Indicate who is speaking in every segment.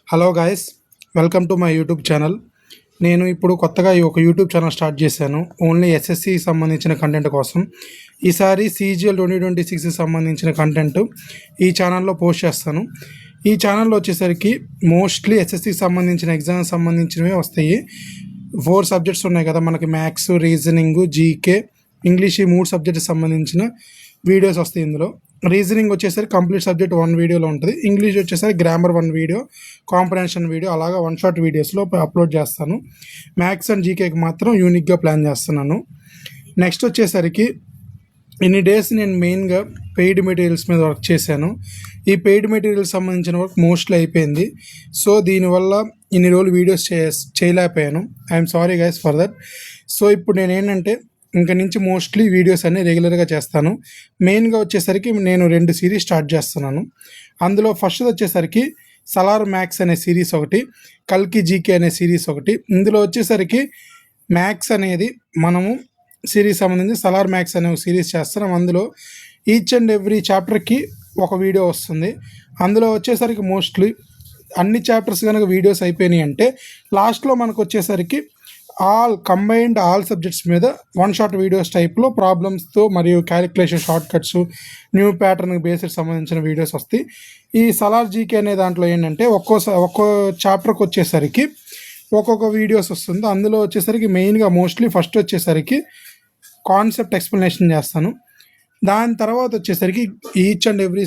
Speaker 1: Hello guys, welcome to my YouTube channel. నేను ఇప్పుడు కొత్తగా ఒక యూట్యూబ్ ఛానల్ స్టార్ట్ చేశాను, ఓన్లీ ఎస్ఎస్సి సంబంధించిన కంటెంట్ కోసం. ఈసారి CGL 2026కి సంబంధించిన కంటెంట్ ఈ ఛానల్లో పోస్ట్ చేస్తాను. ఈ ఛానల్లో వచ్చేసరికి మోస్ట్లీ ఎస్ఎస్సికి సంబంధించిన ఎగ్జామ్స్ సంబంధించినవే వస్తాయి. 4 సబ్జెక్ట్స్ ఉన్నాయి కదా మనకి, మ్యాథ్స్, రీజనింగ్, జీకే, ఇంగ్లీష్, ఈ 3 సబ్జెక్ట్కి సంబంధించిన వీడియోస్ వస్తాయి. ఇందులో రీజనింగ్ వచ్చేసరికి కంప్లీట్ సబ్జెక్ట్ 1 వీడియోలో ఉంటుంది. ఇంగ్లీష్ వచ్చేసరికి గ్రామర్ 1 వీడియో, కాంప్రహెన్షన్ వీడియో, అలాగా 1 షార్ట్ వీడియోస్లో అప్లోడ్ చేస్తాను. మ్యాథ్స్ అండ్ జీకేకి మాత్రం యూనిక్గా ప్లాన్ చేస్తున్నాను. నెక్స్ట్ వచ్చేసరికి ఇన్ని డేస్ నేను మెయిన్గా పెయిడ్ మెటీరియల్స్ మీద వర్క్ చేశాను. ఈ పెయిడ్ మెటీరియల్స్ సంబంధించిన వర్క్ మోస్ట్లీ అయిపోయింది. సో దీనివల్ల ఇన్ని రోజులు వీడియోస్ చేయలేకపోయాను. I'm sorry guys for that. So ఇప్పుడు నేను ఏంటంటే ఇంక నుంచి మోస్ట్లీ వీడియోస్ అన్నీ రెగ్యులర్గా చేస్తాను. మెయిన్గా వచ్చేసరికి నేను 2 సిరీస్ స్టార్ట్ చేస్తున్నాను. అందులో ఫస్ట్ వచ్చేసరికి సలార్ మ్యాథ్స్ అనే సిరీస్ ఒకటి, కల్కి జీకే అనే సిరీస్ ఒకటి. ఇందులో వచ్చేసరికి మ్యాథ్స్ అనేది మనము సిరీస్ సంబంధించి సలార్ మ్యాథ్స్ అనే ఒక సిరీస్ చేస్తున్నాం. అందులో ఈచ్ అండ్ ఎవ్రీ చాప్టర్కి ఒక వీడియో వస్తుంది. అందులో వచ్చేసరికి మోస్ట్లీ అన్ని చాప్టర్స్ కనుక వీడియోస్ అయిపోయినాయి అంటే లాస్ట్లో మనకు వచ్చేసరికి ఆల్ సబ్జెక్ట్స్ మీద 1 షార్ట్ వీడియోస్ టైప్లో ప్రాబ్లమ్స్తో మరియు calculation short cuts, new pattern based సంబంధించిన వీడియోస్ వస్తాయి. ఈ సలార్ జీకే అనే దాంట్లో ఏంటంటే ఒక్కో చాప్టర్కి వచ్చేసరికి ఒక్కొక్క వీడియోస్ వస్తుంది. అందులో వచ్చేసరికి మెయిన్గా మోస్ట్లీ ఫస్ట్ వచ్చేసరికి కాన్సెప్ట్ ఎక్స్ప్లెనేషన్ చేస్తాను. దాని తర్వాత వచ్చేసరికి ఈచ్ అండ్ ఎవ్రీ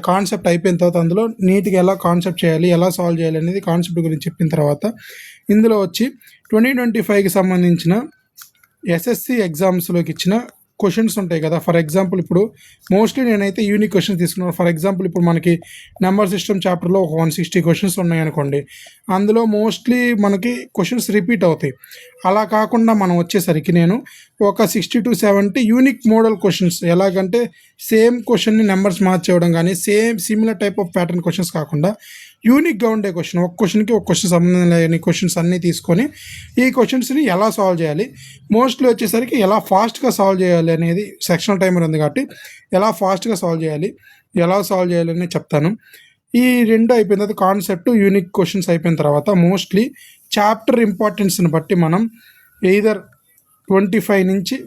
Speaker 1: కాన్సెప్ట్ అయిపోయిన తర్వాత అందులో నీట్గా ఎలా కాన్సెప్ట్ చేయాలి, ఎలా సాల్వ్ చేయాలి అనేది కాన్సెప్ట్ గురించి చెప్పిన తర్వాత ఇందులో వచ్చి 2025కి సంబంధించిన ఎస్ఎస్సి ఎగ్జామ్స్లోకి ఇచ్చిన క్వశ్చన్స్ ఉంటాయి కదా. ఫర్ ఎగ్జాంపుల్ ఇప్పుడు మోస్ట్లీ నేనైతే యూనిక్ క్వశ్చన్స్ తీసుకున్నాను. ఫర్ ఎగ్జాంపుల్ ఇప్పుడు మనకి నెంబర్ సిస్టమ్ చాప్టర్లో ఒక 160 క్వశ్చన్స్ ఉన్నాయనుకోండి, అందులో మోస్ట్లీ మనకి క్వశ్చన్స్ రిపీట్ అవుతాయి. అలా కాకుండా మనం వచ్చేసరికి నేను ఒక 60 to 70 యూనిక్ మోడల్ క్వశ్చన్స్, ఎలాగంటే సేమ్ క్వశ్చన్ని నెంబర్స్ మార్చేయడం కానీ similar type of pattern questions కాకుండా యూనిక్గా ఉండే క్వశ్చన్, ఒక క్వశ్చన్ సంబంధం లేని క్వశ్చన్స్ అన్నీ తీసుకొని ఈ క్వశ్చన్స్ని ఎలా సాల్వ్ చేయాలి, మోస్ట్లీ వచ్చేసరికి ఎలా ఫాస్ట్గా సాల్వ్ చేయాలి అనేది సెక్షనల్ టైమర్ ఉంది కాబట్టి ఎలా ఫాస్ట్గా సాల్వ్ చేయాలి, ఎలా సాల్వ్ చేయాలని చెప్తాను. ఈ 2 అయిపోయిన తర్వాత కాన్సెప్ట్, యూనిక్ క్వశ్చన్స్ అయిపోయిన తర్వాత మోస్ట్లీ చాప్టర్ ఇంపార్టెన్స్ని బట్టి మనం ఎయిదర్ 25 నుంచి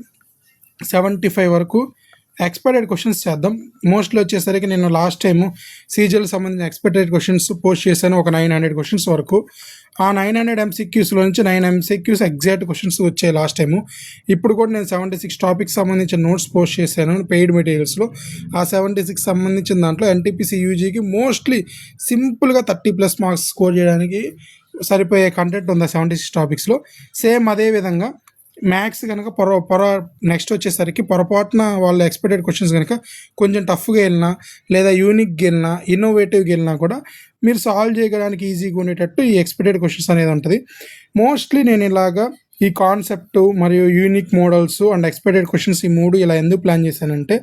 Speaker 1: 75 వరకు ఎక్స్పెక్టెడ్ క్వశ్చన్స్ చేద్దాం. మోస్ట్లీ వచ్చేసరికి నేను లాస్ట్ టైము CGL సంబంధించిన ఎక్స్పెక్టెడ్ క్వశ్చన్స్ పోస్ట్ చేశాను, ఒక 900 క్వశ్చన్స్ వరకు. ఆ 900 MCQస్లో నుంచి 9 MCQs ఎగ్జాక్ట్ క్వశ్చన్స్ వచ్చాయి లాస్ట్ టైము. ఇప్పుడు కూడా నేను 76 టాపిక్స్ సంబంధించిన నోట్స్ పోస్ట్ చేశాను పెయిడ్ మెటీరియల్స్లో. ఆ 76 సంబంధించిన దాంట్లో NTPC UGకి మోస్ట్లీ సింపుల్గా 30+ మార్క్స్ స్కోర్ చేయడానికి సరిపోయే కంటెంట్ ఉంది 76 టాపిక్స్లో. సేమ్ అదేవిధంగా మ్యాథ్స్ కనుక నెక్స్ట్ వచ్చేసరికి పొరపాటున వాళ్ళు ఎక్స్పెక్టెడ్ క్వశ్చన్స్ కనుక కొంచెం టఫ్గా వెళ్ళినా లేదా యూనిక్గా వెళ్ళినా ఇన్నోవేటివ్గా వెళ్ళినా కూడా మీరు సాల్వ్ చేయడానికి ఈజీగా ఉండేటట్టు ఈ ఎక్స్పెక్టెడ్ క్వశ్చన్స్ అనేది ఉంటుంది. మోస్ట్లీ నేను ఇలాగా ఈ కాన్సెప్ట్ మరియు unique models and expected questions ఈ 3 ఇలా ఎందుకు ప్లాన్ చేశానంటే,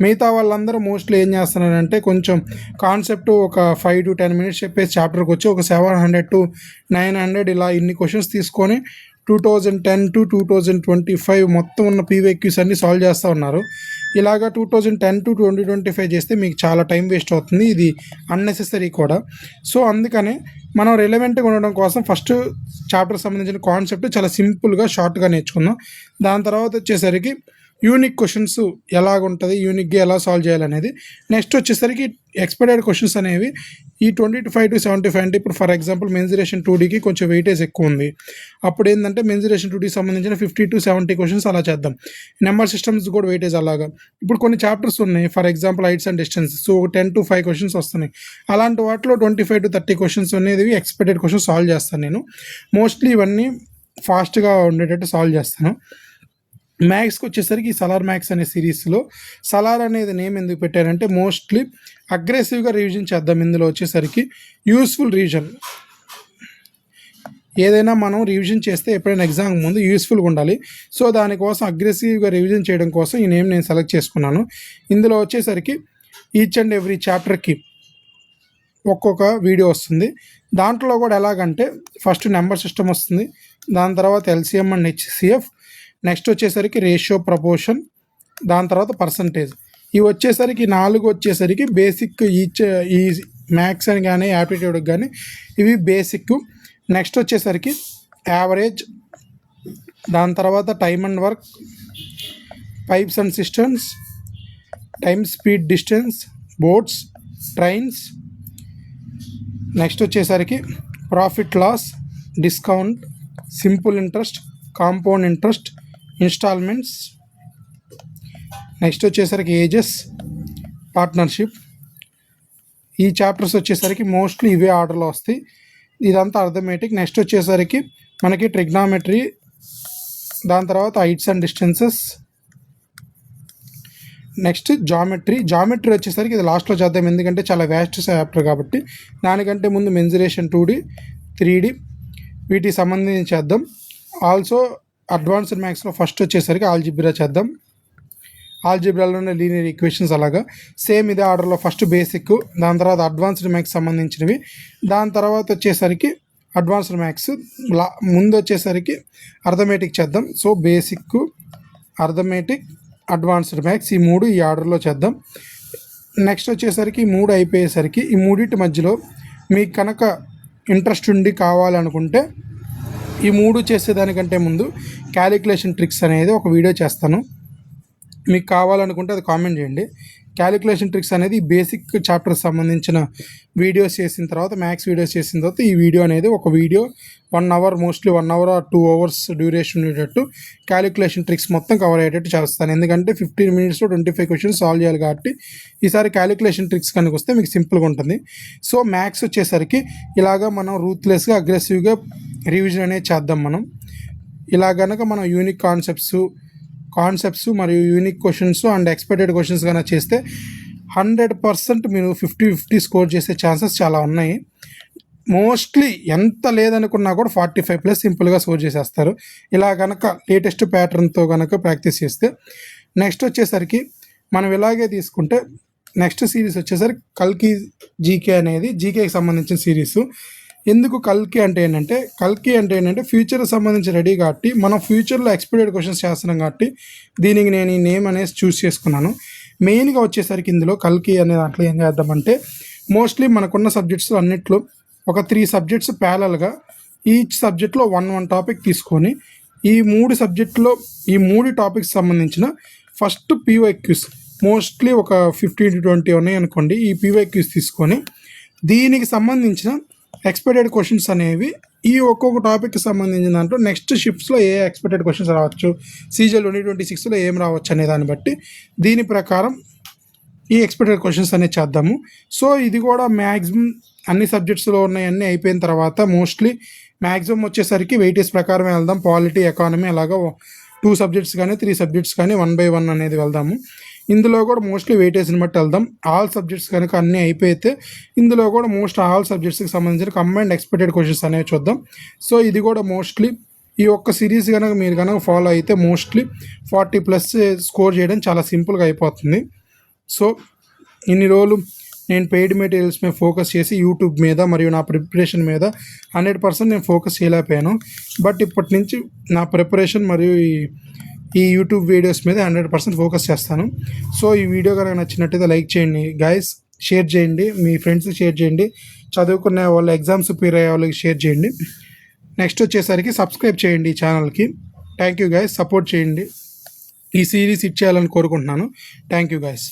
Speaker 1: మిగతా వాళ్ళందరూ మోస్ట్లీ ఏం చేస్తున్నారంటే కొంచెం కాన్సెప్ట్ ఒక 5 to 10 minutes చెప్పేసి చాప్టర్కి వచ్చి ఒక 700 to 900 ఇలా ఇన్ని క్వశ్చన్స్ తీసుకొని 2010 to 2025 మొత్తం ఉన్న PYQs అన్ని సాల్వ్ చేస్తూ ఉన్నారు. ఇలాగా 2010 to 2025 చేస్తే మీకు చాలా టైం వేస్ట్ అవుతుంది, ఇది అన్నెసెసరీ కూడా. సో అందుకనే మనం రిలవెంట్గా ఉండడం కోసం ఫస్ట్ చాప్టర్ సంబంధించిన కాన్సెప్ట్ చాలా సింపుల్గా షార్ట్గా నేర్చుకుందాం. దాని తర్వాత వచ్చేసరికి యూనిక్ క్వశ్చన్స్ ఎలాగుంటుంది, యూనిక్గా ఎలా సాల్వ్ చేయాలనేది. నెక్స్ట్ వచ్చేసరికి ఎక్స్పెక్టెడ్ క్వశ్చన్స్ అనేవి ఈ 25 to 75 అంటే ఇప్పుడు ఫర్ ఎగ్జాంపుల్ మెన్సురేషన్ 2Dకి కొంచెం వెయిటేజ్ ఎక్కువ ఉంది. అప్పుడు ఏంటంటే మెన్సురేషన్ 2D సంబంధించిన 50 to 70 క్వశ్చన్స్ అలా చేద్దాం. నెంబర్ సిస్టమ్స్ కూడా వెయిటేజ్ అలాగా. ఇప్పుడు కొన్ని చాప్టర్స్ ఉన్నాయి, for example heights and distance, so 10 to 5 questions వస్తున్నాయి. అలాంటి వాటిలో 25 to 30 క్వశ్చన్స్ అనేది ఎక్స్పెక్టెడ్ క్వశ్చన్స్ సాల్వ్ చేస్తాను నేను. మోస్ట్లీ ఇవన్నీ ఫాస్ట్గా ఉండేటట్టు సాల్వ్ చేస్తాను. మ్యాథ్స్కి వచ్చేసరికి ఈ సలార్ మ్యాథ్స్ అనే సిరీస్లో సలార్ అనేది నేమ్ ఎందుకు పెట్టారంటే మోస్ట్లీ అగ్రెసివ్గా రివిజన్ చేద్దాం. ఇందులో వచ్చేసరికి యూస్ఫుల్ రివిజన్, ఏదైనా మనం రివిజన్ చేస్తే ఎప్పుడైనా ఎగ్జామ్ ముందు యూస్ఫుల్గా ఉండాలి. సో దానికోసం అగ్రెసివ్గా రివిజన్ చేయడం కోసం ఈ నేమ్ నేను సెలెక్ట్ చేసుకున్నాను. ఇందులో వచ్చేసరికి ఈచ్ అండ్ ఎవ్రీ చాప్టర్కి ఒక్కొక్క వీడియో వస్తుంది. దాంట్లో కూడా ఎలాగంటే ఫస్ట్ నెంబర్ సిస్టమ్ వస్తుంది, దాని తర్వాత LCM అండ్ HCF, నెక్స్ట్ వచ్చేసరికి రేషియో, ప్రపోర్షన్, దాని తర్వాత పర్సంటేజ్. ఇవి వచ్చేసరికి 4 వచ్చేసరికి బేసిక్ ఈ మ్యాథ్స్ అని కానీ యాప్టిట్యూడ్కి కానీ ఇవి బేసిక్. నెక్స్ట్ వచ్చేసరికి యావరేజ్, దాని తర్వాత time and work, pipes and cisterns, time speed distance, boats, trains. Next వచ్చేసరికి profit loss, discount, simple interest, compound interest, instalments. Next వచ్చేసరికి ఏజెస్, పార్ట్నర్షిప్. ఈ చాప్టర్స్ వచ్చేసరికి మోస్ట్లీ ఇవే ఆర్డర్లో వస్తాయి. ఇదంతా అర్థమెటిక్. నెక్స్ట్ వచ్చేసరికి మనకి ట్రిగ్నామెట్రీ, దాని తర్వాత heights and distances. Next geometry వచ్చేసరికి ఇది లాస్ట్లో చేద్దాం, ఎందుకంటే చాలా వ్యాస్ట్ చాప్టర్ కాబట్టి. దానికంటే ముందు మెన్సురేషన్ 2D 3D వీటికి సంబంధించి చేద్దాం. ఆల్సో అడ్వాన్స్డ్ మ్యాథ్స్లో ఫస్ట్ వచ్చేసరికి ఆల్జిబ్రా చేద్దాం. ఆల్జిబ్రాలోనే లీనియర్ ఈక్వేషన్స్, అలాగా సేమ్ ఇదే ఆర్డర్లో ఫస్ట్ బేసిక్, దాని తర్వాత అడ్వాన్స్డ్ మ్యాథ్స్ సంబంధించినవి, దాని తర్వాత వచ్చేసరికి అడ్వాన్స్డ్ మ్యాథ్స్, ముందు వచ్చేసరికి అర్థమెటిక్ చేద్దాం. So basic, arithmetic, advanced maths ఈ మూడు ఈ ఆర్డర్లో చేద్దాం. నెక్స్ట్ వచ్చేసరికి ఈ మూడు అయిపోయేసరికి ఈ మూడింటి మధ్యలో మీకు కనుక ఇంట్రెస్ట్ ఉండి కావాలనుకుంటే ఈ మూడు చేసేదానికంటే ముందు క్యాలిక్యులేషన్ ట్రిక్స్ అనేది ఒక వీడియో చేస్తాను. మీకు కావాలనుకుంటే అది కామెంట్ చేయండి. క్యాలిక్యులేషన్ ట్రిక్స్ అనేది బేసిక్ చాప్టర్కి సంబంధించిన వీడియోస్ చేసిన తర్వాత, మ్యాథ్స్ వీడియోస్ చేసిన తర్వాత ఈ వీడియో అనేది ఒక video 1 hour, mostly 1 hour or 2 hours duration ఉండేటట్టు క్యాలిక్యులేషన్ ట్రిక్స్ మొత్తం కవర్ అయ్యేటట్టు చేస్తాను. ఎందుకంటే 15 minutesలో 25 questions సాల్వ్ చేయాలి కాబట్టి ఈసారి క్యాలిక్యులేషన్ ట్రిక్స్ కనుక వస్తే మీకు సింపుల్గా ఉంటుంది. సో మ్యాథ్స్ వచ్చేసరికి ఇలాగా మనం రూత్లెస్గా అగ్రెసివ్గా రివిజన్ అనేది చేద్దాం. మనం ఇలా కనుక మనం యూనిక్ కాన్సెప్ట్స్ మరియు unique questions and expected questions కనుక చేస్తే 100% మీరు 50-50 స్కోర్ చేసే ఛాన్సెస్ చాలా ఉన్నాయి. మోస్ట్లీ ఎంత లేదనుకున్నా కూడా 45+ సింపుల్గా స్కోర్ చేసేస్తారు ఇలా కనుక లేటెస్ట్ ప్యాటర్న్తో కనుక ప్రాక్టీస్ చేస్తే. నెక్స్ట్ వచ్చేసరికి మనం ఇలాగే తీసుకుంటే నెక్స్ట్ సిరీస్ వచ్చేసరికి కల్కి జీకే అనేది జీకేకి సంబంధించిన సిరీస్. ఎందుకు కల్కి అంటే ఏంటంటే ఫ్యూచర్కి సంబంధించి రెడీ కాబట్టి మనం ఫ్యూచర్లో ఎక్స్పెక్టెడ్ క్వశ్చన్స్ చేస్తున్నాం కాబట్టి దీనికి నేను ఈ నేమ్ అనేది చూస్ చేసుకున్నాను. మెయిన్గా వచ్చేసరికి ఇందులో కల్కి అనే దాంట్లో ఏం చేద్దామంటే మోస్ట్లీ మనకున్న సబ్జెక్ట్స్ అన్నిట్లో ఒక 3 సబ్జెక్ట్స్ ప్యారల్గా ఈచ్ సబ్జెక్ట్లో 1 టాపిక్ తీసుకొని ఈ 3 సబ్జెక్టులో ఈ 3 టాపిక్స్ సంబంధించిన ఫస్ట్ పీవైక్యూస్ మోస్ట్లీ ఒక 15-20 ఉన్నాయి అనుకోండి. ఈ పీవైక్యూస్ తీసుకొని దీనికి సంబంధించిన ఎక్స్పెక్టెడ్ క్వశ్చన్స్ అనేవి ఈ ఒక్కొక్క టాపిక్కి సంబంధించిన దాంట్లో నెక్స్ట్ షిఫ్ట్స్లో ఏ ఎక్స్పెక్టెడ్ క్వశ్చన్స్ రావచ్చు, CGL 2026లో ఏం రావచ్చు అనే దాన్ని బట్టి దీని ప్రకారం ఈ ఎక్స్పెక్టెడ్ క్వశ్చన్స్ అనేది చేద్దాము. సో ఇది కూడా మ్యాక్సిమం అన్ని సబ్జెక్ట్స్లో ఉన్నాయి, అన్నీ అయిపోయిన తర్వాత మోస్ట్లీ మ్యాక్సిమం వచ్చేసరికి వెయిటేజ్ ప్రకారం వెళ్దాం. పాలిటీ, ఎకానమీ అలాగా 2 సబ్జెక్ట్స్ కానీ 3 సబ్జెక్ట్స్ కానీ 1 by 1 అనేది వెళ్దాము. ఇందులో కూడా మోస్ట్లీ వెయిటేజ్ని బట్టి వెళ్దాం. ఆల్ సబ్జెక్ట్స్ కనుక అన్నీ అయిపోతే ఇందులో కూడా ఆల్ సబ్జెక్ట్స్కి సంబంధించిన కంబైన్డ్ ఎక్స్పెక్టెడ్ క్వశ్చన్స్ అనేవి చూద్దాం. సో ఇది కూడా మోస్ట్లీ ఈ ఒక్క సిరీస్ కనుక మీరు కనుక ఫాలో అయితే మోస్ట్లీ 40+ స్కోర్ చేయడం చాలా సింపుల్గా అయిపోతుంది. సో ఇన్ని రోజులు నేను పెయిడ్ మెటీరియల్స్ మీద ఫోకస్ చేసి యూట్యూబ్ మీద మరియు నా ప్రిపరేషన్ మీద 100% నేను ఫోకస్ చేయలేకపోయాను. బట్ ఇప్పటి నుంచి నా ప్రిపరేషన్ మరియు ఈ యూట్యూబ్ వీడియోస్ మీద 100% ఫోకస్ చేస్తాను. సో ఈ వీడియో కనుక నచ్చినట్టయితే లైక్ చేయండి గైస్, షేర్ చేయండి, మీ ఫ్రెండ్స్కి షేర్ చేయండి, చదువుకునే వాళ్ళు ఎగ్జామ్స్ ప్రిపేర్ అయ్యే వాళ్ళకి షేర్ చేయండి. నెక్స్ట్ వచ్చేసరికి సబ్స్క్రైబ్ చేయండి ఈ ఛానల్కి. థ్యాంక్ యూ గైస్, సపోర్ట్ చేయండి. ఈ సిరీస్ ఇచ్చేయాలని కోరుకుంటున్నాను. Thank you guys.